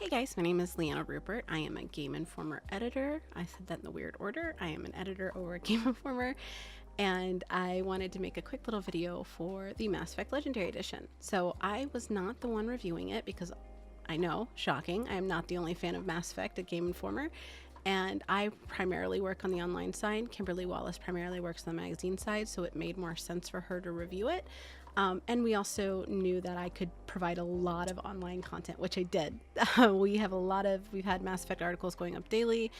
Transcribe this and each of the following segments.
Hey guys, my name is Liana Ruppert. I am a Game Informer editor. I said that in the weird order. I am an editor over at Game Informer, and I wanted to make a quick little video for the Mass Effect Legendary Edition. So I was not the one reviewing it because I know, shocking, I am not the only fan of Mass Effect at Game Informer, and I primarily work on the online side. Kimberly Wallace primarily works on the magazine side, so it made more sense for her to review it. And we also knew that I could provide a lot of online content, which I did. We've had Mass Effect articles going up daily.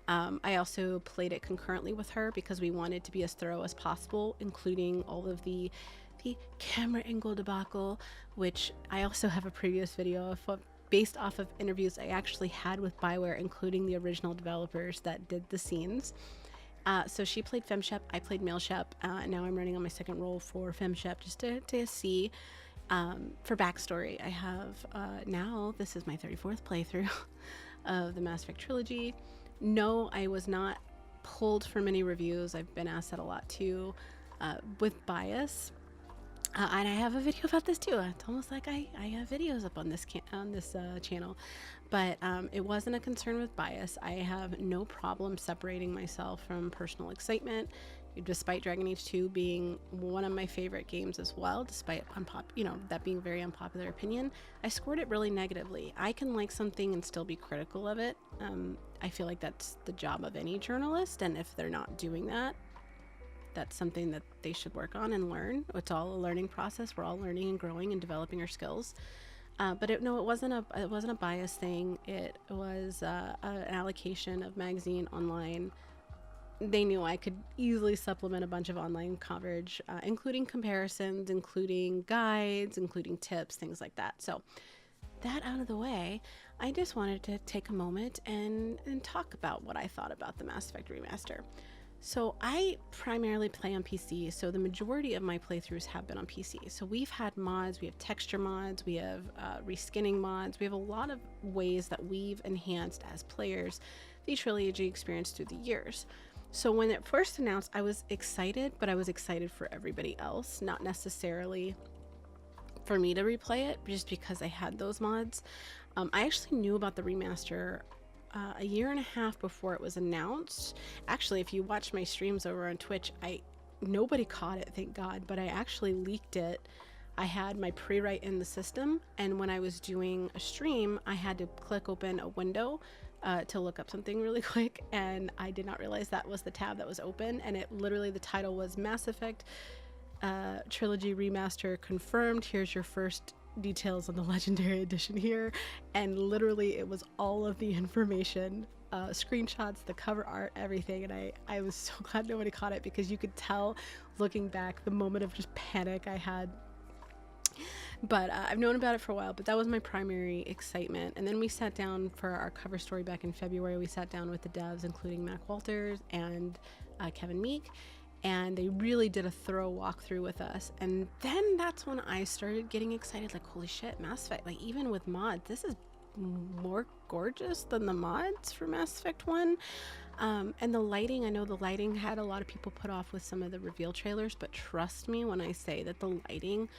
I also played it concurrently with her because we wanted to be as thorough as possible, including all of the camera angle debacle, which I also have a previous video of, based off of interviews I actually had with BioWare, including the original developers that did the scenes. So she played FemShep, I played MaleShep. Now I'm running on my second role for FemShep just to see. For backstory, I have now, this is my 34th playthrough of the Mass Effect trilogy. No, I was not pulled from any reviews. I've been asked that a lot too, with bias. And I have a video about this too. It's almost like I have videos up on this channel, but it wasn't a concern with bias. I have no problem separating myself from personal excitement, despite Dragon Age 2 being one of my favorite games as well. Despite that being a very unpopular opinion, I scored it really negatively. I can like something and still be critical of it. I feel like that's the job of any journalist, and if they're not doing that, that's something that they should work on and learn. It's all a learning process. We're all learning and growing and developing our skills. But it wasn't a bias thing. It was an allocation of magazine online. They knew I could easily supplement a bunch of online coverage, including comparisons, including guides, including tips, things like that. So that out of the way, I just wanted to take a moment and talk about what I thought about the Mass Effect Remaster. So I primarily play on PC, so the majority of my playthroughs have been on PC. So we've had mods, we have texture mods, we have reskinning mods, we have a lot of ways that we've enhanced as players the trilogy experience through the years. So when it first announced, I was excited, but I was excited for everybody else, not necessarily for me to replay it, just because I had those mods. I actually knew about the remaster a year and a half before it was announced. Actually, if you watch my streams over on Twitch, nobody caught it, thank God, but I actually leaked it. I had my pre-write in the system, and when I was doing a stream, I had to click open a window to look up something really quick, and I did not realize that was the tab that was open, and it literally, the title was Mass Effect Trilogy Remaster Confirmed. Here's your first details on the Legendary Edition here, and literally it was all of the information, screenshots, the cover art, everything, and I was so glad nobody caught it, because you could tell looking back the moment of just panic I had. But I've known about it for a while, but that was my primary excitement. And then we sat down for our cover story back in February. We sat down with the devs, including Mac Walters and Kevin Meek, and they really did a thorough walkthrough with us. And then that's when I started getting excited, like, holy shit, Mass Effect, like, even with mods, this is more gorgeous than the mods for Mass Effect 1. And the lighting, I know the lighting had a lot of people put off with some of the reveal trailers, but trust me when I say that the lighting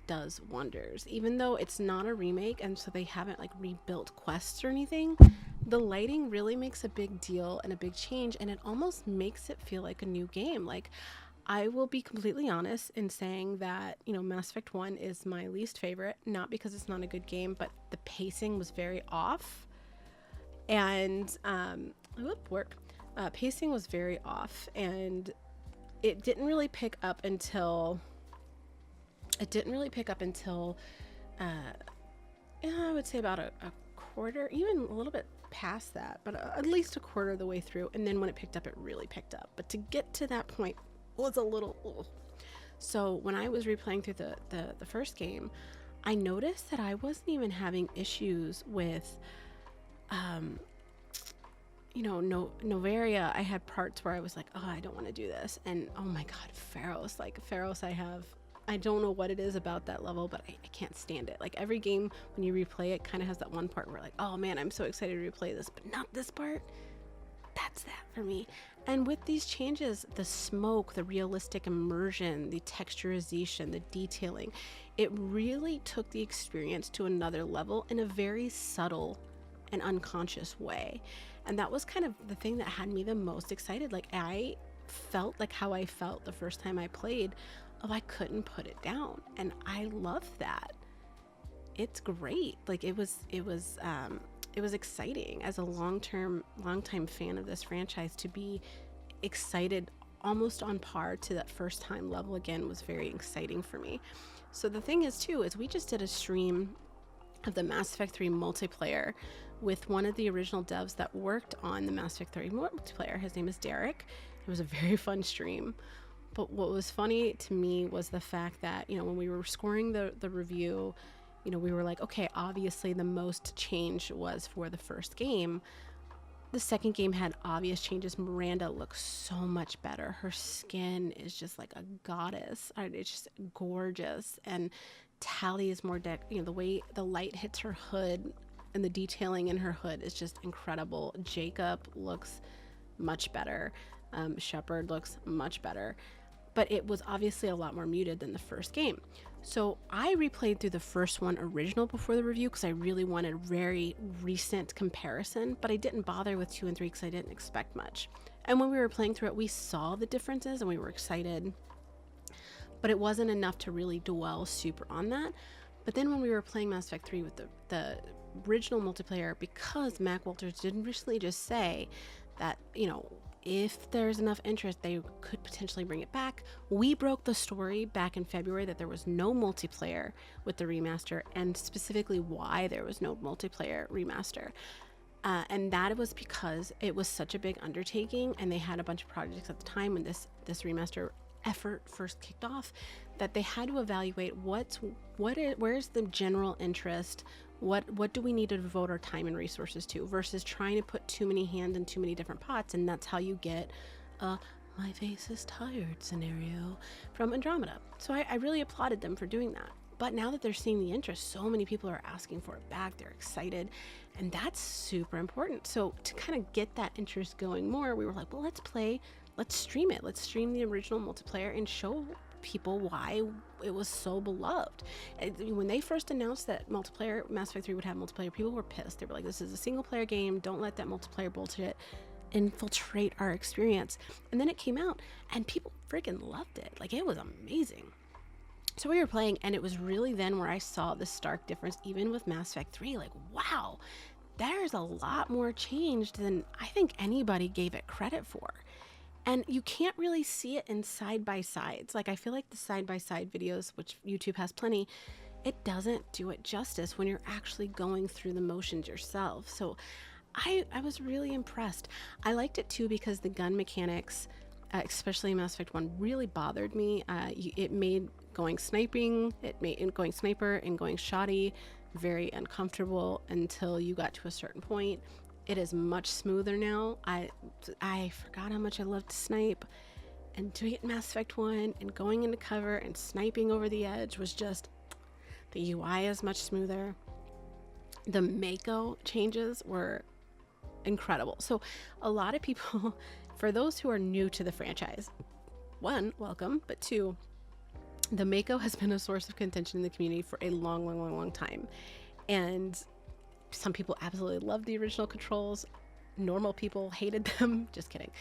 does wonders. Even though it's not a remake, and so they haven't like rebuilt quests or anything, the lighting really makes a big deal and a big change, and it almost makes it feel like a new game. Like, I will be completely honest in saying that, Mass Effect 1 is my least favorite, not because it's not a good game, but the pacing was very off. And pacing was very off, and it didn't really pick up until I would say about a quarter, even a little bit past that, but at least a quarter of the way through. And then when it picked up, it really picked up. But to get to that point was a little ugh. So when I was replaying through the first game, I noticed that I wasn't even having issues with Novaria. I had parts where I was like, oh, I don't want to do this. And oh my god, Pharos, I don't know what it is about that level, but I can't stand it. Like, every game when you replay it kind of has that one part where like, oh man, I'm so excited to replay this, but not this part. That's that for me. And with these changes, the smoke, the realistic immersion, the texturization, the detailing, it really took the experience to another level in a very subtle an unconscious way. And that was kind of the thing that had me the most excited. Like, I felt like how I felt the first time I played. Oh, I couldn't put it down. And I love that. It's great. Like, it was exciting as a long-time fan of this franchise to be excited almost on par to that first time level again was very exciting for me. So the thing is too, is we just did a stream of the Mass Effect 3 multiplayer with one of the original devs that worked on the Mass Effect 3 multiplayer. His name is Derek. It was a very fun stream. But what was funny to me was the fact that, you know, when we were scoring the review, you know, we were like, okay, obviously the most change was for the first game. The second game had obvious changes. Miranda looks so much better. Her skin is just like a goddess. It's just gorgeous. And Tali is more you know, the way the light hits her hood and the detailing in her hood is just incredible. Jacob looks much better. Shepard looks much better. But it was obviously a lot more muted than the first game. So I replayed through the first one original before the review because I really wanted a very recent comparison, but I didn't bother with 2 and 3 because I didn't expect much. And when we were playing through it, we saw the differences and we were excited, but it wasn't enough to really dwell super on that. But then when we were playing Mass Effect 3 with the original multiplayer, because Mac Walters did recently just say that, you know, if there's enough interest, they could potentially bring it back. We broke the story back in February that there was no multiplayer with the remaster, and specifically why there was no multiplayer remaster. And that was because it was such a big undertaking, and they had a bunch of projects at the time when this remaster effort first kicked off, that they had to evaluate where's the general interest, what do we need to devote our time and resources to, versus trying to put too many hands in too many different pots. And that's how you get a my face is tired scenario from Andromeda. So I really applauded them for doing that. But now that they're seeing the interest, so many people are asking for it back. They're excited, and that's super important. So to kind of get that interest going more, we were like, well, let's stream it. Let's stream the original multiplayer and show people why it was so beloved. When they first announced that multiplayer, Mass Effect 3 would have multiplayer, people were pissed. They were like, this is a single player game. Don't let that multiplayer bullshit infiltrate our experience. And then it came out and people freaking loved it. Like, it was amazing. So we were playing, and it was really then where I saw the stark difference, even with Mass Effect 3. Like, wow, there's a lot more changed than I think anybody gave it credit for. And you can't really see it in side-by-sides. Like, I feel like the side-by-side videos, which YouTube has plenty, it doesn't do it justice when you're actually going through the motions yourself. So I was really impressed. I liked it too because the gun mechanics, especially in Mass Effect 1, really bothered me. It made going sniper and going shoddy very uncomfortable until you got to a certain point. It is much smoother now. I forgot how much I loved to snipe, and doing it in Mass Effect 1 and going into cover and sniping over the edge was just, the UI is much smoother. The Mako changes were incredible. So a lot of people, for those who are new to the franchise, 1, welcome, but 2, the Mako has been a source of contention in the community for a long time. And some people absolutely loved the original controls. Normal people hated them. Just kidding.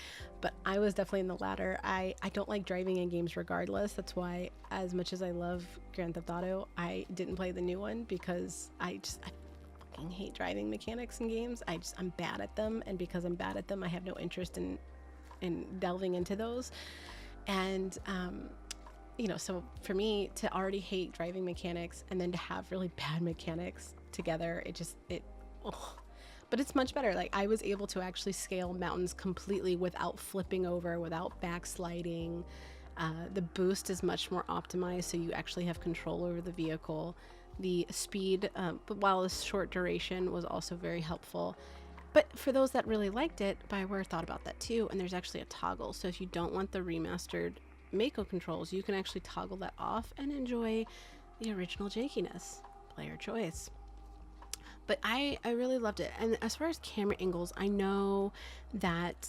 But I was definitely in the latter. I don't like driving in games regardless. That's why, as much as I love Grand Theft Auto, I didn't play the new one because I fucking hate driving mechanics in games. I'm bad at them, and because I'm bad at them, I have no interest in delving into those. And you know, so for me to already hate driving mechanics and then to have really bad mechanics together, but it's much better. Like, I was able to actually scale mountains completely without flipping over, without backsliding. The boost is much more optimized, so you actually have control over the vehicle. The speed, but while a short duration, was also very helpful. But for those that really liked it, BioWare thought about that too, and there's actually a toggle. So if you don't want the remastered Mako controls, you can actually toggle that off and enjoy the original jankiness. Player choice. But I really loved it. And as far as camera angles, I know that,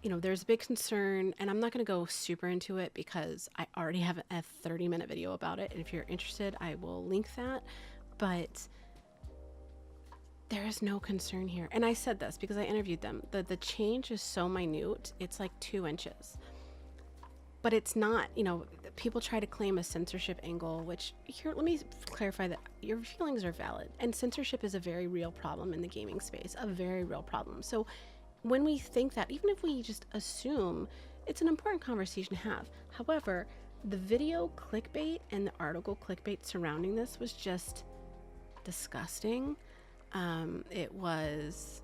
you know, there's a big concern, and I'm not going to go super into it because I already have a 30-minute video about it. And if you're interested, I will link that. But there is no concern here. And I said this because I interviewed them. The change is so minute, it's like 2 inches. But it's not, you know, people try to claim a censorship angle, which here, let me clarify that your feelings are valid. And censorship is a very real problem in the gaming space, a very real problem. So when we think that, even if we just assume, it's an important conversation to have. However, the video clickbait and the article clickbait surrounding this was just disgusting. It was,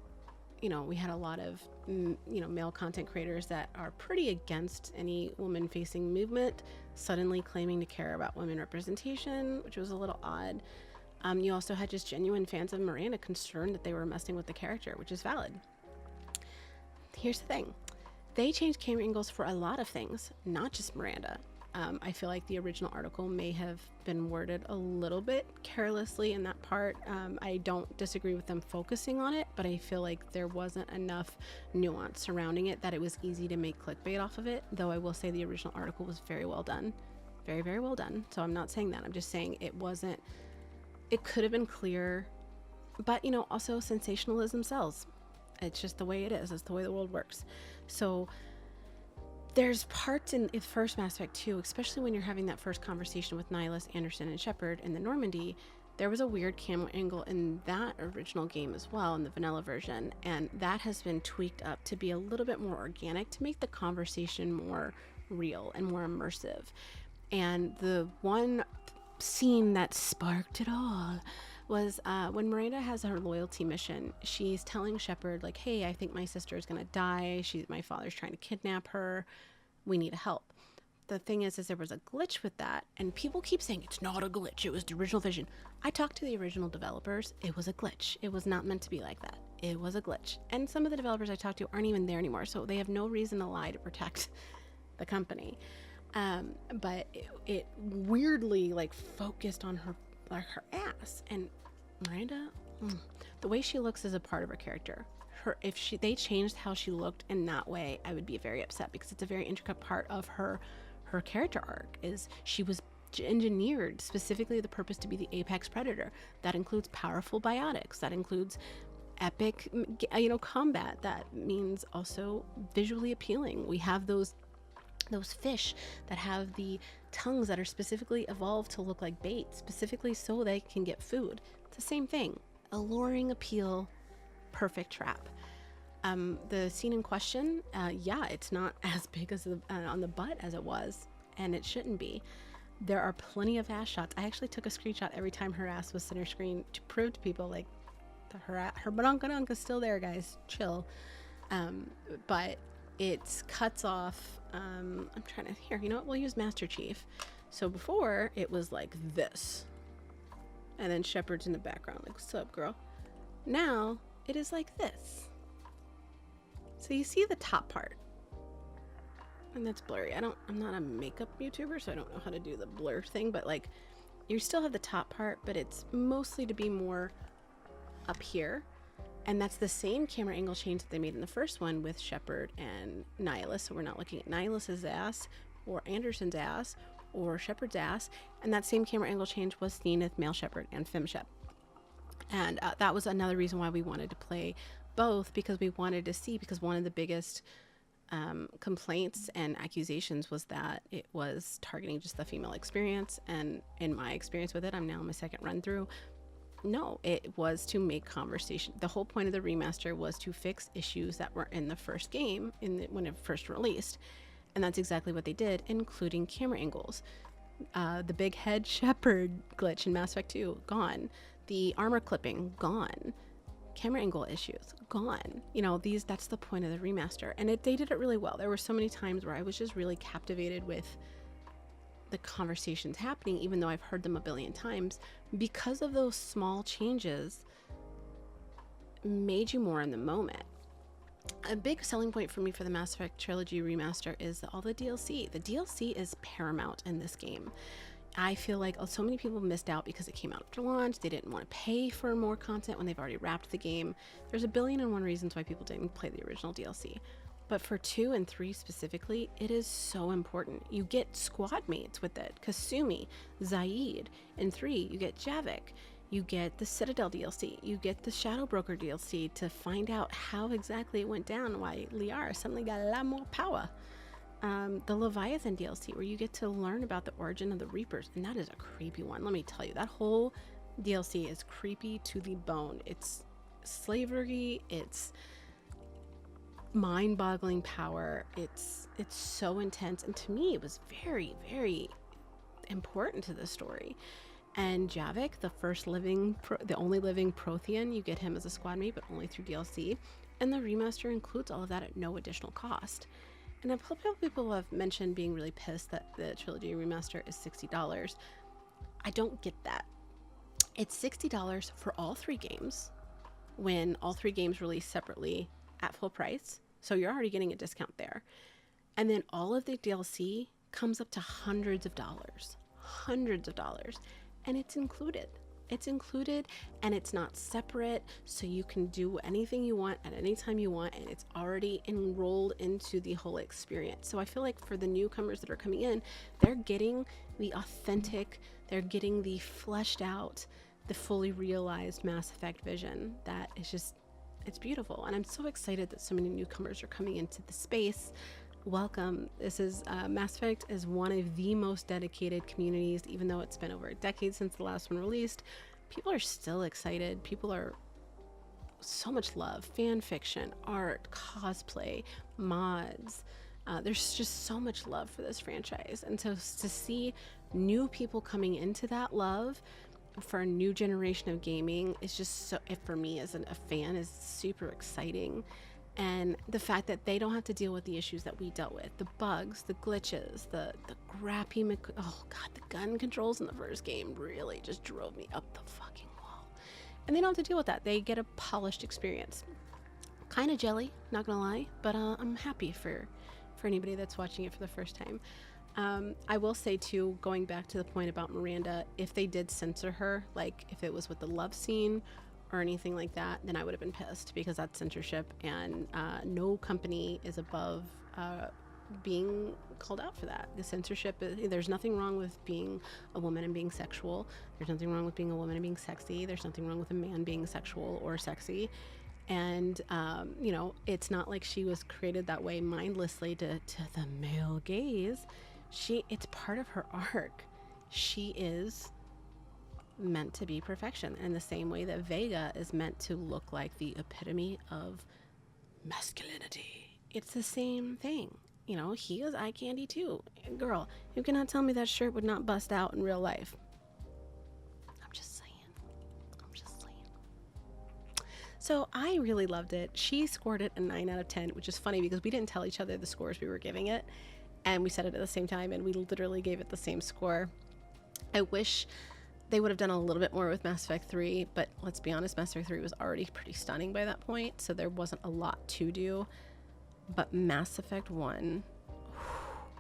you know, we had a lot of, you know, male content creators that are pretty against any woman facing movement suddenly claiming to care about women representation, which was a little odd. You also had just genuine fans of Miranda concerned that they were messing with the character, which is valid. Here's the thing. They changed camera angles for a lot of things, not just Miranda. I feel like the original article may have been worded a little bit carelessly in that part. I don't disagree with them focusing on it, but I feel like there wasn't enough nuance surrounding it that it was easy to make clickbait off of it, though I will say the original article was very well done. Very, very well done. So I'm not saying that. I'm just saying it could have been clearer, but, you know, also sensationalism sells. It's just the way it is. It's the way the world works. So there's parts in the first Mass Effect 2, especially when you're having that first conversation with Nihilus, Anderson, and Shepard in the Normandy. There was a weird camera angle in that original game as well, in the vanilla version, and that has been tweaked up to be a little bit more organic to make the conversation more real and more immersive. And the one scene that sparked it all was when Miranda has her loyalty mission. She's telling Shepard, like, hey, I think my sister is gonna die. My father's trying to kidnap her. We need help. The thing is there was a glitch with that, and people keep saying it's not a glitch, it was the original vision. I talked to the original developers. It was a glitch. It was not meant to be like that. It was a glitch. And some of the developers I talked to aren't even there anymore, so they have no reason to lie to protect the company. But it weirdly, like, focused on her ass, and Miranda, the way she looks is a part of her character. If they changed how she looked in that way, I would be very upset, because it's a very intricate part of her character arc. Is she was engineered specifically the purpose to be the apex predator. That includes powerful biotics. That includes epic, you know, combat. That means also visually appealing. We have those fish that have the tongues that are specifically evolved to look like bait, specifically so they can get food. It's the same thing. Alluring appeal, perfect trap. The scene in question, yeah, it's not as big as on the butt as it was, and it shouldn't be. There are plenty of ass shots. I actually took a screenshot every time her ass was center screen to prove to people, like, her badonkadonk is still there, guys. Chill. But it cuts off. I'm trying to, here, you know what, we'll use Master Chief. So before it was like this, and then Shepard's in the background like, what's up, girl? Now it is like this. So you see the top part, and that's blurry. I'm not a makeup YouTuber, so I don't know how to do the blur thing, but like, you still have the top part, but it's mostly to be more up here. And that's the same camera angle change that they made in the first one with Shepard and Nihilus. So we're not looking at Nihilus's ass or Anderson's ass or Shepard's ass. And that same camera angle change was seen with male Shepard and FemShep. And that was another reason why we wanted to play both, because we wanted to see, because one of the biggest complaints and accusations was that it was targeting just the female experience. And in my experience with it, I'm now on my second run through. No, it was to make conversation. The whole point of the remaster was to fix issues that were in the first game when it first released. And that's exactly what they did, including camera angles. The big head Shepard glitch in Mass Effect 2, gone. The armor clipping, gone. Camera angle issues, gone. You know, that's the point of the remaster. And they did it really well. There were so many times where I was just really captivated with the conversations happening, even though I've heard them a billion times, because of those small changes made you more in the moment. A big selling point for me for the Mass Effect Trilogy remaster is all the DLC. The DLC is paramount in this game. I feel like so many people missed out because it came out after launch. They didn't want to pay for more content when they've already wrapped the game. There's a billion and one reasons why people didn't play the original DLC. But for 2 and 3 specifically, it is so important. You get squad mates with it. Kasumi, Zaid. In 3, you get Javik. You get the Citadel DLC, you get the Shadow Broker DLC to find out how exactly it went down, why Liara suddenly got a lot more power. The Leviathan DLC, where you get to learn about the origin of the Reapers, and that is a creepy one. Let me tell you, that whole DLC is creepy to the bone. It's slavery, it's mind-boggling power, it's so intense, and to me it was very, very important to the story. And Javik, the only living Prothean, you get him as a squad mate, but only through DLC, and the remaster includes all of that at no additional cost. And a couple people have mentioned being really pissed that the trilogy remaster is $60. I don't get that. It's $60 for all 3 games, when all 3 games release separately at full price. So you're already getting a discount there. And then all of the DLC comes up to hundreds of dollars, and it's included. It's included, and it's not separate, so you can do anything you want at any time you want, and it's already enrolled into the whole experience. So I feel like for the newcomers that are coming in, they're getting the authentic, they're getting the fleshed out, the fully realized Mass Effect vision that is just, it's beautiful. And I'm so excited that so many newcomers are coming into the space. Welcome. This is Mass Effect is one of the most dedicated communities, even though it's been over a decade since the last one released. People are still excited. People are so much love, fan fiction, art, cosplay, mods. There's just so much love for this franchise. And so to see new people coming into that love for a new generation of gaming is just so, for me as a fan, is super exciting. And the fact that they don't have to deal with the issues that we dealt with, the bugs, the glitches, the crappy, oh god, the gun controls in the first game really just drove me up the fucking wall. And they don't have to deal with that. They get a polished experience. Kind of jelly, not gonna lie, but I'm happy for anybody that's watching it for the first time. I will say too, going back to the point about Miranda, if they did censor her, like if it was with the love scene or anything like that, then I would have been pissed, because that's censorship, and no company is above being called out for that. The censorship is, there's nothing wrong with being a woman and being sexual. There's nothing wrong with being a woman and being sexy. There's nothing wrong with a man being sexual or sexy. And you know, it's not like she was created that way mindlessly to the male gaze. It's part of her arc. She is meant to be perfection, in the same way that Vega is meant to look like the epitome of masculinity. It's the same thing. You know, he is eye candy too. Girl, you cannot tell me that shirt would not bust out in real life. I'm just saying. So I really loved it. She scored it a 9 out of 10, which is funny because we didn't tell each other the scores we were giving it, and we said it at the same time, and we literally gave it the same score. I wish they would have done a little bit more with Mass Effect 3, but let's be honest, Mass Effect 3 was already pretty stunning by that point, so there wasn't a lot to do. But Mass Effect 1,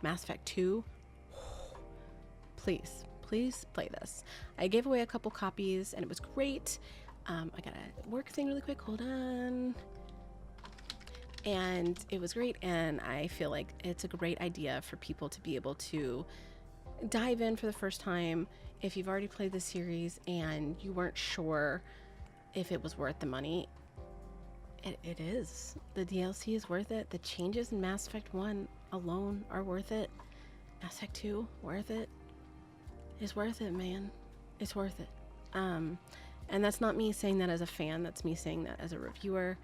Mass Effect 2, please play this. I gave away a couple copies, and it was great. I got a work thing really quick, hold on. And it was great, and I feel like it's a great idea for people to be able to dive in for the first time. If you've already played the series and you weren't sure if it was worth the money, it is. The DLC is worth it. The changes in Mass Effect 1 alone are worth it. Mass Effect 2, worth it. It's worth it, man. It's worth it. And that's not me saying that as a fan, that's me saying that as a reviewer.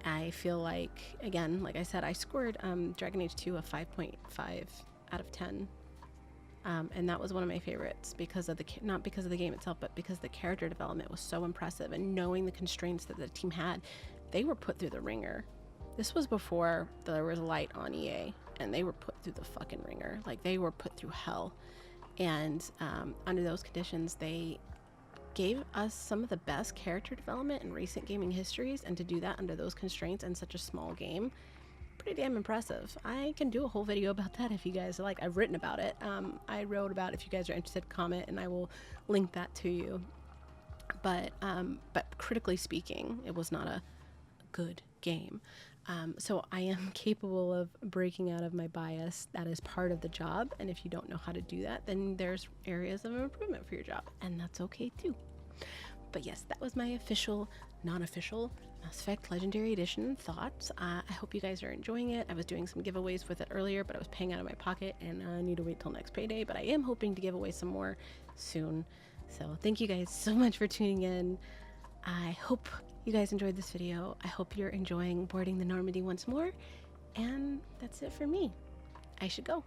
I feel like, again, like I said, I scored Dragon Age 2 a 5.5 out of 10. And that was one of my favorites because of not because of the game itself, but because the character development was so impressive, and knowing the constraints that the team had, they were put through the ringer. This was before there was light on EA, and they were put through the fucking ringer. Like, they were put through hell. And under those conditions, they gave us some of the best character development in recent gaming histories, and to do that under those constraints in such a small game, pretty damn impressive. I can do a whole video about that if you guys like. I've written about it. I wrote about it. If you guys are interested, comment and I will link that to you. But critically speaking, it was not a good game. So I am capable of breaking out of my bias. That is part of the job, and if you don't know how to do that, then there's areas of improvement for your job, and that's okay too. But yes, that was my official, non-official Mass Effect Legendary Edition thoughts. I hope you guys are enjoying it. I was doing some giveaways with it earlier, but I was paying out of my pocket and I need to wait till next payday. But I am hoping to give away some more soon. So thank you guys so much for tuning in. I hope you guys enjoyed this video. I hope you're enjoying boarding the Normandy once more. And that's it for me. I should go.